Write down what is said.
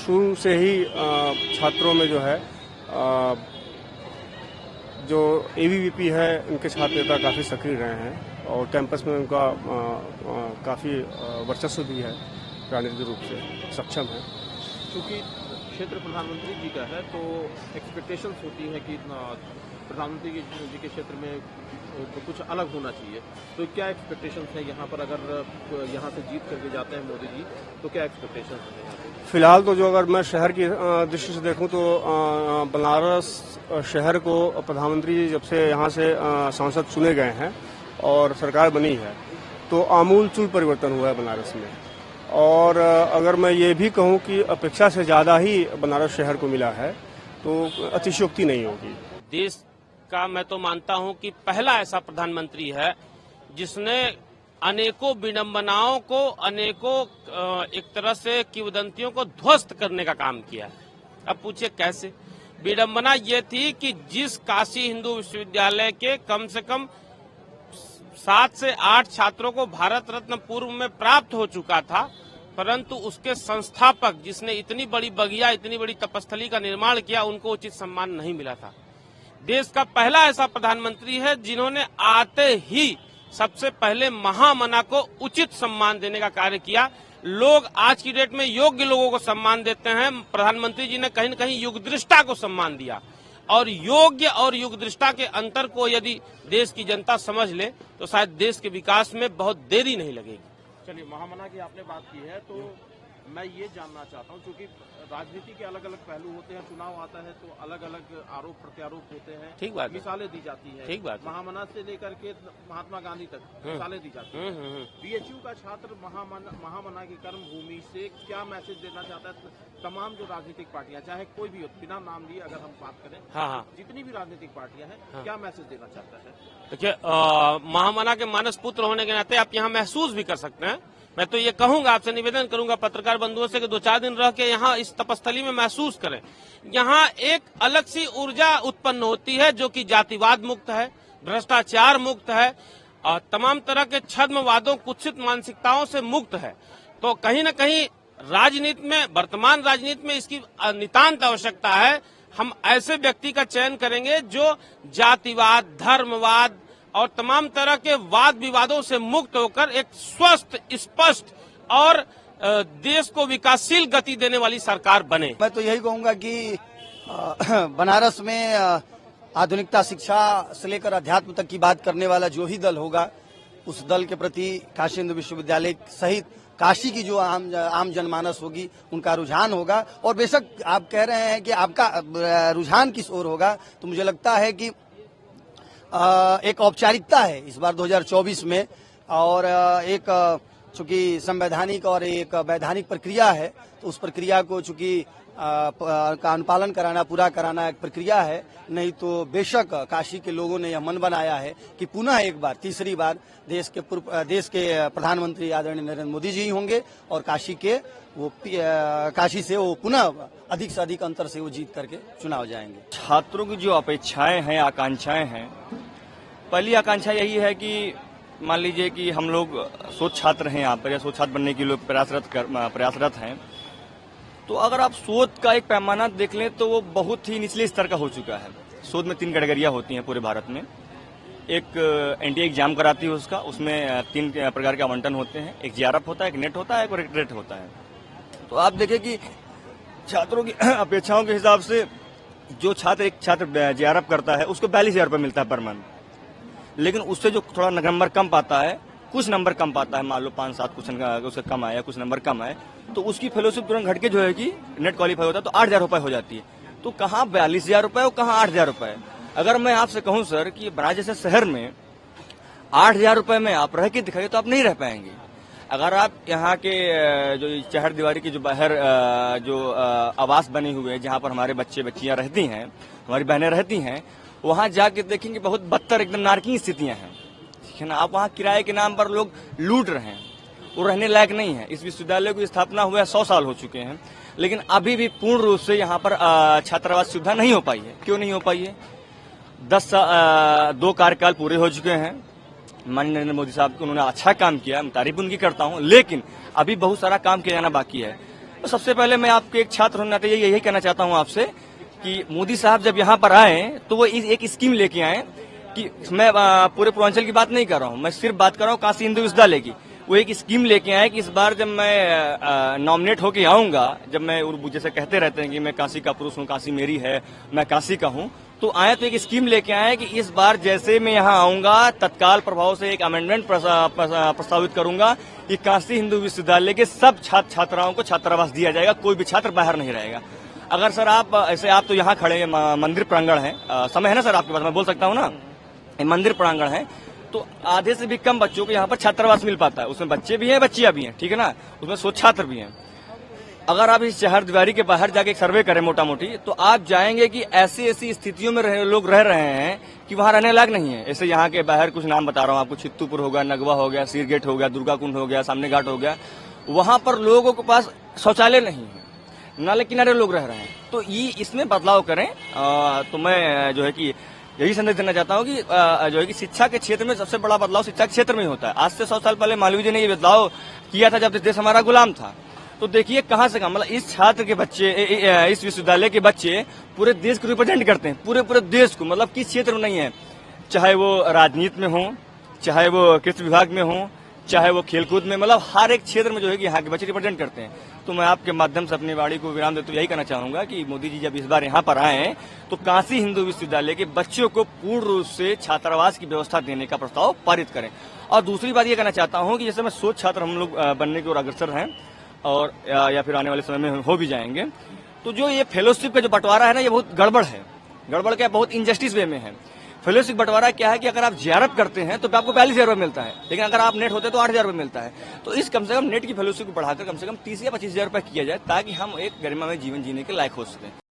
शुरू से ही छात्रों में जो है जो एबीवीपी है उनके छात्र नेता काफ़ी सक्रिय रहे हैं और कैंपस में उनका काफ़ी वर्चस्व भी है, राजनीतिक रूप से सक्षम है। क्योंकि क्षेत्र प्रधानमंत्री जी का है तो एक्सपेक्टेशंस होती है कि प्रधानमंत्री जी के क्षेत्र में तो कुछ अलग होना चाहिए, तो क्या एक्सपेक्टेशंस है यहाँ पर? अगर यहाँ से जीत करके जाते हैं मोदी जी तो क्या एक्सपेक्टेशंस है यहाँ पे? फिलहाल तो जो अगर मैं शहर की दृष्टि से देखूं तो बनारस शहर को प्रधानमंत्री जी जब से यहाँ से सांसद चुने गए हैं और सरकार बनी है तो आमूलचूल परिवर्तन हुआ है बनारस में। और अगर मैं ये भी कहूं कि अपेक्षा से ज़्यादा ही बनारस शहर को मिला है तो अतिशयोक्ति नहीं होगी। देश का मैं तो मानता हूं कि पहला ऐसा प्रधानमंत्री है जिसने अनेकों विडंबनाओं को, अनेकों एक तरह से किंवदंतियों को ध्वस्त करने का काम किया है। अब पूछिए कैसे? विडंबना ये थी कि जिस काशी हिंदू विश्वविद्यालय के कम से कम 7 से 8 छात्रों को भारत रत्न पूर्व में प्राप्त हो चुका था, परंतु उसके संस्थापक जिसने इतनी बड़ी बगिया, इतनी बड़ी तपस्थली का निर्माण किया, उनको उचित सम्मान नहीं मिला था। देश का पहला ऐसा प्रधानमंत्री है जिन्होंने आते ही सबसे पहले महामना को उचित सम्मान देने का कार्य किया। लोग आज की डेट में योग्य लोगों को सम्मान देते हैं, प्रधानमंत्री जी ने कहीं न कहीं युगदृष्टा को सम्मान दिया और योग्य और युगदृष्टा के अंतर को यदि देश की जनता समझ ले तो शायद देश के विकास में बहुत देरी नहीं लगेगी। चलिए, महामना की आपने बात की है तो मैं ये जानना चाहता हूँ, क्योंकि राजनीति के अलग अलग पहलू होते हैं, चुनाव आता है तो अलग अलग आरोप प्रत्यारोप होते हैं, ठीक बात, मिसालें दी जाती है, ठीक बात। महामना से लेकर के महात्मा गांधी तक मिसालें दी जाती है। बीएचयू का छात्र महामना की कर्म भूमि से क्या मैसेज देना चाहता है तमाम जो राजनीतिक पार्टियां, चाहे कोई भी हो, बिना नाम लिए अगर हम बात करें, हाँ, जितनी भी राजनीतिक पार्टियां हैं, क्या मैसेज देना चाहता है? देखिए, महामना के मानस पुत्र होने के नाते आप यहाँ महसूस भी कर सकते हैं। मैं तो ये कहूंगा, आपसे निवेदन करूंगा पत्रकार बंधुओं से कि 2-4 दिन रह के यहाँ इस तपस्थली में महसूस करें। यहाँ एक अलग सी ऊर्जा उत्पन्न होती है जो कि जातिवाद मुक्त है, भ्रष्टाचार मुक्त है और तमाम तरह के छद्मवादों, कुत्सित मानसिकताओं से मुक्त है। तो कहीं न कहीं राजनीति में, वर्तमान राजनीति में इसकी नितांत आवश्यकता है। हम ऐसे व्यक्ति का चयन करेंगे जो जातिवाद, धर्मवाद और तमाम तरह के वाद विवादों से मुक्त होकर एक स्वस्थ, स्पष्ट और देश को विकासशील गति देने वाली सरकार बने। मैं तो यही कहूंगा कि बनारस में आधुनिकता शिक्षा से लेकर अध्यात्म तक की बात करने वाला जो ही दल होगा, उस दल के प्रति काशी हिंदू विश्वविद्यालय सहित काशी की जो आम जनमानस होगी उनका रुझान होगा। और बेशक आप कह रहे हैं कि आपका रुझान किस ओर होगा, तो मुझे लगता है कि एक औपचारिकता है इस बार 2024 में, और एक चूंकि संवैधानिक और एक वैधानिक प्रक्रिया है, तो उस प्रक्रिया को चूंकि का अनुपालन कराना, पूरा कराना एक प्रक्रिया है। नहीं तो बेशक काशी के लोगों ने यह मन बनाया है कि पुनः एक बार, तीसरी बार देश के प्रधानमंत्री आदरणीय नरेंद्र मोदी जी होंगे और काशी से वो पुनः अधिक से अधिक अंतर से वो जीत करके चुनाव जाएंगे। छात्रों की जो अपेक्षाएं हैं, आकांक्षाएं हैं, पहली आकांक्षा यही है कि मान लीजिए कि हम लोग शोध छात्र हैं यहाँ पर, या शोध छात्र बनने के लिए प्रयासरत हैं, तो अगर आप शोध का एक पैमाना देख लें तो वो बहुत ही निचले स्तर का हो चुका है। शोध में 3 कैटेगरियां होती हैं पूरे भारत में। एक एनटीए एग्जाम कराती है उसमें 3 प्रकार के आवंटन होते हैं, एक जेआरएफ होता है, एक नेट होता है, एक रेट होता है। तो आप देखें कि छात्रों की अपेक्षाओं के हिसाब से जो एक छात्र जेआरएफ करता है उसको 42,000 रुपये मिलता है पर मंथ, लेकिन उससे जो थोड़ा नंबर कम पाता है, कुछ नंबर कम पाता है, मान लो 5-7 कुछ उसका कम आया, कुछ नंबर कम आए, तो उसकी फेलोशिप तुरंत घट के जो है कि नेट क्वालिफाई होता है तो 8,000 रुपये हो जाती है। तो कहाँ 42,000 रुपये और कहाँ 8,000 रुपये? अगर मैं आपसे कहूँ सर कि बनारस जैसे शहर में 8,000 रुपये में आप रह के दिखाइए तो आप नहीं रह पाएंगे। अगर आप यहाँ के जो चहर दीवारी की जो बाहर जो आवास बने हुए हैं, जहाँ पर हमारे बच्चे बच्चियाँ रहती हैं, हमारी बहनें रहती हैं, वहाँ जाके देखेंगे बहुत बदतर, एकदम नारकीय स्थितियाँ हैं, ठीक है ना। आप वहाँ किराए के नाम पर लोग लूट रहे हैं, वो रहने लायक नहीं है। इस विश्वविद्यालय की स्थापना हुए 100 साल हो चुके हैं, लेकिन अभी भी पूर्ण रूप से यहाँ पर छात्रावास सुविधा नहीं हो पाई है। क्यों नहीं हो पाई है? 2 कार्यकाल पूरे हो चुके हैं, माननीय नरेंद्र मोदी साहब को उन्होंने अच्छा काम किया, मैं तारीफ उनकी करता हूँ, लेकिन अभी बहुत सारा काम किया जाना बाकी है। तो सबसे पहले मैं आपके एक छात्र होने नाते यही कहना चाहता हूं आपसे कि मोदी साहब जब यहाँ पर आए तो वो एक स्कीम लेके आए कि मैं पूरे पूर्वांचल की बात नहीं कर रहा हूँ, मैं सिर्फ बात कर रहा हूँ काशी हिंदू विश्वविद्यालय की। वो एक स्कीम लेके आए कि इस बार जब मैं नॉमिनेट होके आऊंगा, जब मैं जैसे कहते रहते हैं कि मैं काशी का पुरुष हूँ, काशी मेरी है, मैं काशी का हूँ, तो आए तो एक स्कीम लेके आए कि इस बार जैसे मैं यहाँ आऊंगा तत्काल प्रभाव से एक अमेंडमेंट प्रस्तावित करूंगा कि काशी हिंदू विश्वविद्यालय के सब छात्र छात्राओं को छात्रावास दिया जाएगा, कोई भी छात्र बाहर नहीं रहेगा। अगर सर आप ऐसे आप तो यहाँ खड़े हैं, मंदिर प्रांगण है, समय है ना सर आपके पास, मैं बोल सकता हूँ ना, मंदिर प्रांगण है, तो आधे से भी कम बच्चों को यहाँ पर छात्रावास मिल पाता है। उसमें बच्चे भी हैं, बच्चियां भी हैं, ठीक है ना, उसमें 100 छात्र भी हैं। अगर आप इस शहर दीवारी के बाहर जाके एक सर्वे करें मोटा मोटी, तो आप जाएंगे कि ऐसी ऐसी स्थितियों में लोग रह रहे हैं कि वहां रहने लायक नहीं है। ऐसे यहाँ के बाहर कुछ नाम बता रहा हूँ आपको, चित्तूपुर हो गया, नगवा हो गया, सीरगेट हो गया, दुर्गा कुंड हो गया, सामने घाट हो गया, वहां पर लोगों के पास शौचालय नहीं है, नाले किनारे लोग रह रहे हैं। तो ये इसमें बदलाव करें। तो मैं जो है कि यही संदेश देना चाहता हूँ कि जो है कि शिक्षा के क्षेत्र में सबसे बड़ा बदलाव शिक्षा के क्षेत्र में ही होता है। आज से 100 साल पहले मालवीय जी ने ये बदलाव किया था जब देश हमारा गुलाम था। तो देखिए कहाँ से कहाँ, मतलब इस छात्र के बच्चे, इस विश्वविद्यालय के बच्चे पूरे देश को रिप्रेजेंट करते हैं, पूरे देश को, मतलब किस क्षेत्र में नहीं है, चाहे वो राजनीति में हो, चाहे वो कृषि विभाग में हो, चाहे वो खेलकूद में, मतलब हर एक क्षेत्र में जो है कि यहाँ के बच्चे रिप्रेजेंट करते हैं। तो मैं आपके माध्यम से अपनी वाणी को विराम देते हुए यही कहना चाहूंगा कि मोदी जी जब इस बार यहाँ पर आए तो काशी हिंदू विश्वविद्यालय के बच्चों को पूर्ण रूप से छात्रावास की व्यवस्था देने का प्रस्ताव पारित करें। और दूसरी बात ये कहना चाहता हूँ कि जैसे मैं 100 छात्र हम लोग बनने की ओर अग्रसर हैं और या फिर आने वाले समय में हो भी जाएंगे, तो जो ये फेलोशिप का जो बंटवारा है ना, ये बहुत गड़बड़ है, गड़बड़ क्या, बहुत इनजस्टिस वे में है। फेलोशिप बंटवारा क्या है कि अगर आप जेआरएफ करते हैं तो आपको 42,000 रुपये मिलता है, लेकिन अगर आप नेट होते हैं तो 8,000 रुपये मिलता है। तो इस कम से कम नेट की फेलोशिप को बढ़ाकर कम से कम 30 या 25,000 रुपये किया जाए, ताकि हम एक गरिमामय जीवन जीने के लायक हो सकें।